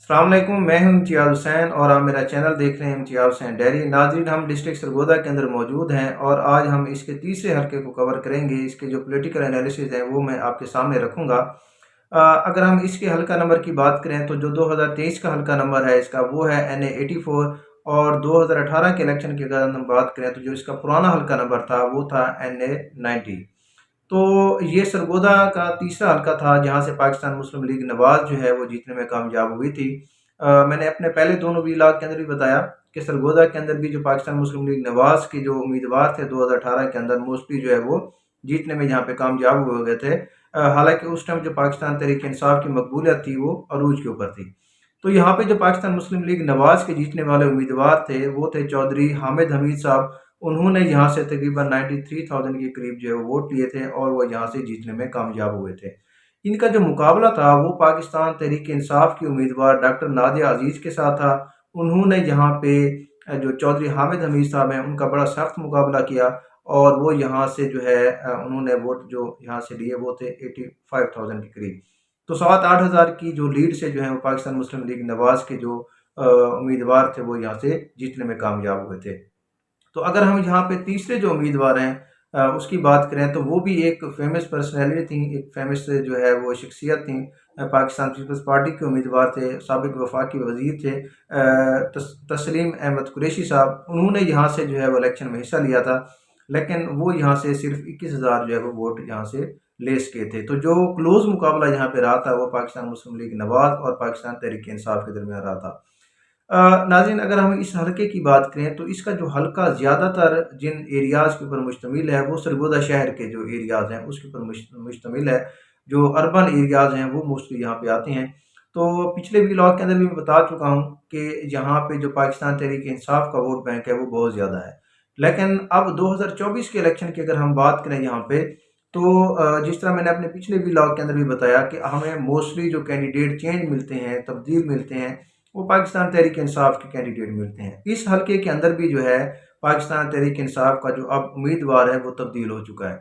السلام علیکم، میں ہوں امتیاز حسین اور آپ میرا چینل دیکھ رہے ہیں امتیاز حسین ڈیری۔ ناظرین، ہم ڈسٹرکٹ سرگودا کے اندر موجود ہیں اور آج ہم اس کے تیسرے حلقے کو کور کریں گے۔ اس کے جو پولیٹیکل انالیسز ہیں وہ میں آپ کے سامنے رکھوں گا۔ اگر ہم اس کے حلقہ نمبر کی بات کریں تو جو 2023 کا حلقہ نمبر ہے اس کا وہ ہے NA 84، اور 2018 کے الیکشن کی اگر ہم بات کریں تو جو اس کا پرانا حلقہ نمبر تھا وہ تھا NA 90۔ تو یہ سرگودا کا تیسرا حلقہ تھا جہاں سے پاکستان مسلم لیگ نواز جو ہے وہ جیتنے میں کامیاب ہوئی تھی۔ میں نے اپنے پہلے دونوں ویلاگ کے اندر بھی بتایا کہ سرگودا کے اندر بھی جو پاکستان مسلم لیگ نواز کے جو امیدوار تھے 2018 کے اندر موسٹلی جو ہے وہ جیتنے میں یہاں پہ کامیاب ہوئے گئے تھے۔ حالانکہ اس ٹائم جو پاکستان تحریک انصاف کی مقبولیت تھی وہ عروج کے اوپر تھی۔ تو یہاں پہ جو پاکستان مسلم لیگ نواز کے جیتنے والے امیدوار تھے وہ تھے چودھری حامد حمید صاحب۔ انہوں نے یہاں سے تقریباً 93,000 کے قریب جو ہے ووٹ لیے تھے اور وہ یہاں سے جیتنے میں کامیاب ہوئے تھے۔ ان کا جو مقابلہ تھا وہ پاکستان تحریک انصاف کی امیدوار ڈاکٹر نادیہ عزیز کے ساتھ تھا۔ انہوں نے یہاں پہ جو چودھری حامد حمید صاحب ہیں ان کا بڑا سخت مقابلہ کیا اور وہ یہاں سے جو ہے انہوں نے ووٹ جو یہاں سے لیے وہ تھے 85,000 کے قریب۔ تو 7-8 ہزار کی جو لیڈ سے جو ہے وہ پاکستان مسلم لیگ نواز کے جو امیدوار تھے وہ یہاں سے جیتنے میں کامیاب ہوئے تھے۔ تو اگر ہم یہاں پہ تیسرے جو امیدوار ہیں اس کی بات کریں تو وہ بھی ایک فیمس پرسنالٹی تھیں، ایک فیمس جو ہے وہ شخصیت تھیں۔ پاکستان پیپلز پارٹی کے امیدوار تھے، سابق وفاقی وزیر تھے تسلیم احمد قریشی صاحب۔ انہوں نے یہاں سے جو ہے وہ الیکشن میں حصہ لیا تھا، لیکن وہ یہاں سے صرف 21,000 جو ہے وہ ووٹ یہاں سے لے سکے تھے۔ تو جو کلوز مقابلہ یہاں پہ رہا تھا وہ پاکستان مسلم لیگ نواز اور پاکستان تحریک انصاف کے درمیان رہا تھا۔ ناظرین، اگر ہم اس حلقے کی بات کریں تو اس کا جو حلقہ زیادہ تر جن ایریاز کے اوپر مشتمل ہے وہ سرگودا شہر کے جو ایریاز ہیں اس کے اوپر مشتمل ہے۔ جو اربن ایریاز ہیں وہ موسٹلی یہاں پہ آتے ہیں۔ تو پچھلے ویلاگ کے اندر بھی میں بتا چکا ہوں کہ یہاں پہ جو پاکستان تحریک انصاف کا ووٹ بینک ہے وہ بہت زیادہ ہے۔ لیکن اب 2024 کے الیکشن کی اگر ہم بات کریں یہاں پہ تو جس طرح میں نے اپنے پچھلے ویلاگ کے اندر بھی بتایا کہ ہمیں موسٹلی جو کینڈیڈیٹ چینج ملتے ہیں، تبدیل ملتے ہیں، وہ پاکستان تحریک انصاف کے کینڈیڈیٹ ملتے ہیں۔ اس حلقے کے اندر بھی جو ہے پاکستان تحریک انصاف کا جو اب امیدوار ہے وہ تبدیل ہو چکا ہے۔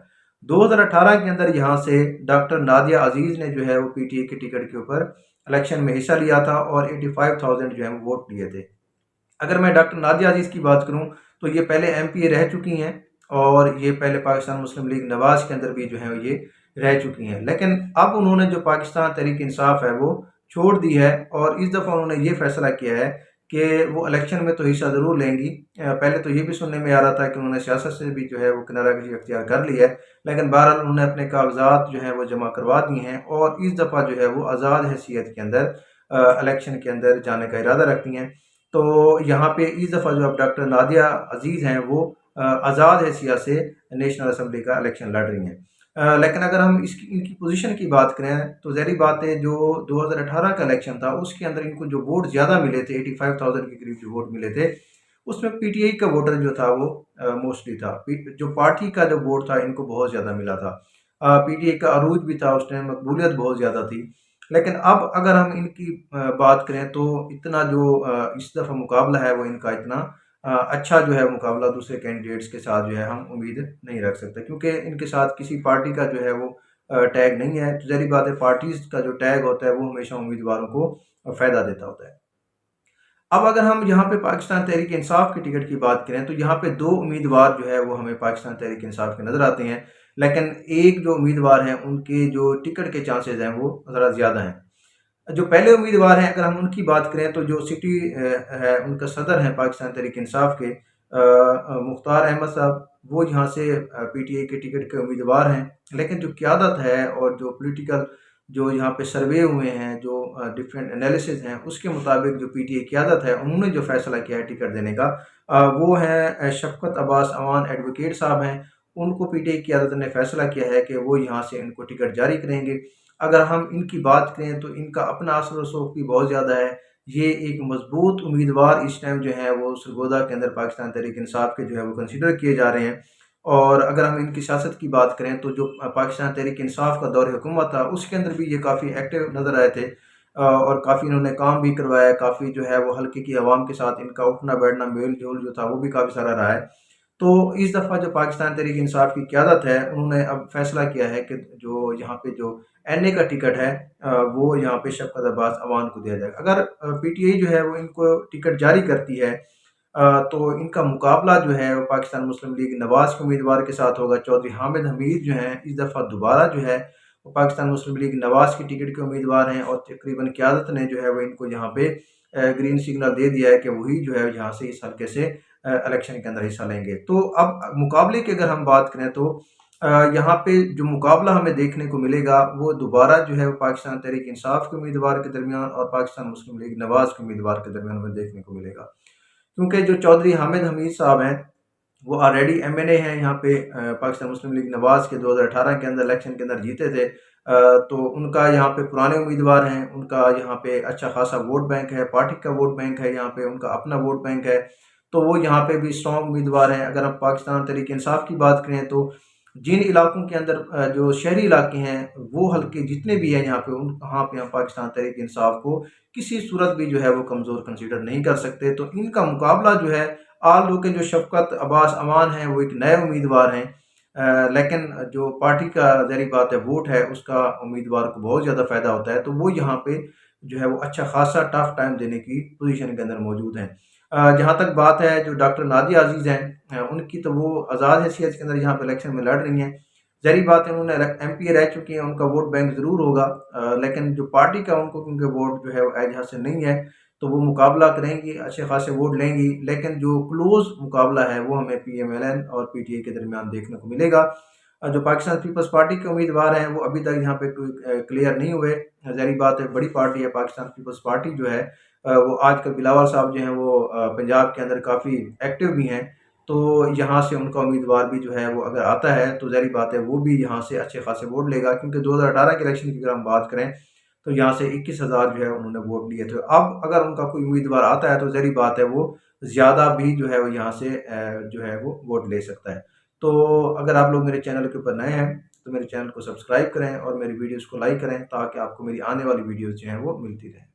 2018 کے اندر یہاں سے ڈاکٹر نادیہ عزیز نے جو ہے وہ PTI کے ٹکٹ کے اوپر الیکشن میں حصہ لیا تھا اور 85,000 جو ہے ووٹ لیے تھے۔ اگر میں ڈاکٹر نادیہ عزیز کی بات کروں تو یہ پہلے MPA رہ چکی ہیں اور یہ پہلے پاکستان مسلم لیگ نواز کے اندر بھی جو ہے یہ رہ چکی ہیں، لیکن اب انہوں نے جو پاکستان تحریک انصاف ہے وہ چھوڑ دی ہے اور اس دفعہ انہوں نے یہ فیصلہ کیا ہے کہ وہ الیکشن میں تو حصہ ضرور لیں گی۔ پہلے تو یہ بھی سننے میں آ رہا تھا کہ انہوں نے سیاست سے بھی جو ہے وہ کنارہ کشی اختیار کر لی ہے، لیکن بہرحال انہوں نے اپنے کاغذات جو ہیں وہ جمع کروا دیے ہیں اور اس دفعہ جو ہے وہ آزاد حیثیت کے اندر الیکشن کے اندر جانے کا ارادہ رکھتی ہیں۔ تو یہاں پہ اس دفعہ جو اب ڈاکٹر نادیہ عزیز ہیں وہ آزاد حیثیت سے نیشنل اسمبلی کا الیکشن لڑ رہی ہیں۔ لیکن اگر ہم ان کی پوزیشن کی بات کریں تو ظاہری بات ہے جو 2018 کا الیکشن تھا اس کے اندر ان کو جو ووٹ زیادہ ملے تھے، 85,000 کے قریب جو ووٹ ملے تھے، اس میں PTI کا ووٹر جو تھا وہ موسٹلی تھا۔ جو پارٹی کا جو ووٹ تھا ان کو بہت زیادہ ملا تھا۔ PTI کا عروج بھی تھا، اس ٹائم مقبولیت بہت زیادہ تھی۔ لیکن اب اگر ہم ان کی بات کریں تو اتنا جو اس دفعہ مقابلہ ہے وہ ان کا اتنا اچھا جو ہے مقابلہ دوسرے کینڈیڈیٹس کے ساتھ جو ہے ہم امید نہیں رکھ سکتے، کیونکہ ان کے ساتھ کسی پارٹی کا جو ہے وہ ٹیگ نہیں ہے۔ تو ظاہری بات ہے پارٹیز کا جو ٹیگ ہوتا ہے وہ ہمیشہ امیدواروں کو فائدہ دیتا ہوتا ہے۔ اب اگر ہم یہاں پہ پاکستان تحریک انصاف کے ٹکٹ کی بات کریں تو یہاں پہ 2 امیدوار جو ہے وہ ہمیں پاکستان تحریک انصاف کے نظر آتے ہیں، لیکن ایک جو امیدوار ہیں ان کے جو ٹکٹ کے چانسز ہیں وہ ذرا زیادہ ہیں۔ جو پہلے امیدوار ہیں اگر ہم ان کی بات کریں تو جو سٹی ہے ان کا صدر ہیں پاکستان تحریک انصاف کے مختار احمد صاحب، وہ یہاں سے PTI کے ٹکٹ کے امیدوار ہیں، لیکن جو قیادت ہے اور جو پولیٹیکل جو یہاں پہ سروے ہوئے ہیں، جو ڈیفرنٹ انالیسز ہیں، اس کے مطابق جو PTI قیادت ہے انہوں نے جو فیصلہ کیا ہے ٹکٹ دینے کا وہ ہیں شفقت عباس امان ایڈوکیٹ صاحب ہیں۔ ان کو PTI قیادت نے فیصلہ کیا ہے کہ وہ یہاں سے ان کو ٹکٹ جاری کریں گے۔ اگر ہم ان کی بات کریں تو ان کا اپنا اثر و رسوخ بھی بہت زیادہ ہے۔ یہ ایک مضبوط امیدوار اس ٹائم جو ہے وہ سرگودا کے اندر پاکستان تحریک انصاف کے جو ہے وہ کنسیڈر کیے جا رہے ہیں۔ اور اگر ہم ان کی سیاست کی بات کریں تو جو پاکستان تحریک انصاف کا دور حکومت تھا اس کے اندر بھی یہ کافی ایکٹیو نظر آئے تھے اور کافی انہوں نے کام بھی کروایا، کافی جو ہے وہ حلقے کی عوام کے ساتھ ان کا اٹھنا بیٹھنا میل جول جو تھا وہ بھی کافی سارا رہا ہے۔ تو اس دفعہ جو پاکستان تحریک انصاف کی قیادت ہے انہوں نے اب فیصلہ کیا ہے کہ جو یہاں پہ جو این اے کا ٹکٹ ہے وہ یہاں پہ شفقت عباس عوان کو دیا جائے گا۔ اگر پی ٹی آئی جو ہے وہ ان کو ٹکٹ جاری کرتی ہے تو ان کا مقابلہ جو ہے وہ پاکستان مسلم لیگ نواز کے امیدوار کے ساتھ ہوگا۔ چودھری حامد حمید جو ہیں اس دفعہ دوبارہ جو ہے وہ پاکستان مسلم لیگ نواز کی ٹکٹ کے امیدوار ہیں، اور تقریباً قیادت نے جو ہے وہ ان کو یہاں پہ گرین سگنل دے دیا ہے کہ وہی جو ہے یہاں سے اس حلقے سے الیکشن کے اندر حصہ لیں گے۔ تو اب مقابلے کی اگر ہم بات کریں تو یہاں پہ جو مقابلہ ہمیں دیکھنے کو ملے گا وہ دوبارہ جو ہے وہ پاکستان تحریک انصاف کے امیدوار کے درمیان اور پاکستان مسلم لیگ نواز کے امیدوار کے درمیان ہمیں دیکھنے کو ملے گا، کیونکہ جو چودھری حامد حمید صاحب ہیں وہ آلریڈی ایم این اے ہیں یہاں پہ پاکستان مسلم لیگ نواز کے 2018 کے اندر الیکشن کے اندر جیتے تھے، تو ان کا یہاں پہ پرانے امیدوار ہیں، ان کا یہاں پہ اچھا خاصا ووٹ بینک ہے، پارٹی کا ووٹ بینک ہے، یہاں پہ ان کا اپنا ووٹ بینک ہے، تو وہ یہاں پہ بھی اسٹرانگ امیدوار ہیں۔ اگر ہم پاکستان تحریک انصاف کی بات کریں تو جن علاقوں کے اندر جو شہری علاقے ہیں وہ حلقے جتنے بھی ہیں یہاں پہ وہاں پہ ہم پاکستان تحریک انصاف کو کسی صورت بھی جو ہے وہ کمزور کنسیڈر نہیں کر سکتے۔ تو ان کا مقابلہ جو ہے آل دو کے جو شفقت عباس امان ہیں وہ ایک نئے امیدوار ہیں، لیکن جو پارٹی کا ظاہری بات ہے ووٹ ہے اس کا امیدوار کو بہت زیادہ فائدہ ہوتا ہے، تو وہ یہاں پہ جو ہے وہ اچھا خاصا ٹف ٹائم دینے کی پوزیشن کے اندر موجود ہیں۔ جہاں تک بات ہے جو ڈاکٹر نادیہ عزیز ہیں ان کی تو وہ آزاد حیثیت کے اندر یہاں پہ الیکشن میں لڑ رہی ہیں، ظاہری بات ہے انہوں نے ایم پی رہ چکی ہیں، ان کا ووٹ بینک ضرور ہوگا، لیکن جو پارٹی کا ان کو کیونکہ ووٹ جو ہے وہ ایج حاصل نہیں ہے تو وہ مقابلہ کریں گی، اچھے خاصے ووٹ لیں گی، لیکن جو کلوز مقابلہ ہے وہ ہمیں پی ایم ایل این اور پی ٹی آئی کے درمیان دیکھنے کو ملے گا۔ جو پاکستان پیپلز پارٹی کے امیدوار ہیں وہ ابھی تک یہاں پہ کوئی کلیئر نہیں ہوئے، ظاہری بات ہے بڑی پارٹی ہے پاکستان پیپلز پارٹی جو ہے، وہ آج کل بلاول صاحب جو ہیں وہ پنجاب کے اندر کافی ایکٹیو بھی ہیں، تو یہاں سے ان کا امیدوار بھی جو ہے وہ اگر آتا ہے تو ظاہری بات ہے وہ بھی یہاں سے اچھے خاصے ووٹ لے گا، کیونکہ 2018 کے الیکشن کی اگر ہم بات کریں تو یہاں سے 21,000 جو ہے انہوں نے ووٹ لیے تھے۔ اب اگر ان کا کوئی امیدوار آتا ہے تو ظاہری بات ہے وہ زیادہ بھی جو ہے وہ یہاں سے جو ہے وہ ووٹ لے سکتا ہے۔ تو اگر آپ لوگ میرے چینل کے اوپر نئے ہیں تو میرے چینل کو سبسکرائب کریں اور میری ویڈیوز کو لائک کریں تاکہ آپ کو میری آنے والی ویڈیوز جو ہیں وہ ملتی رہیں۔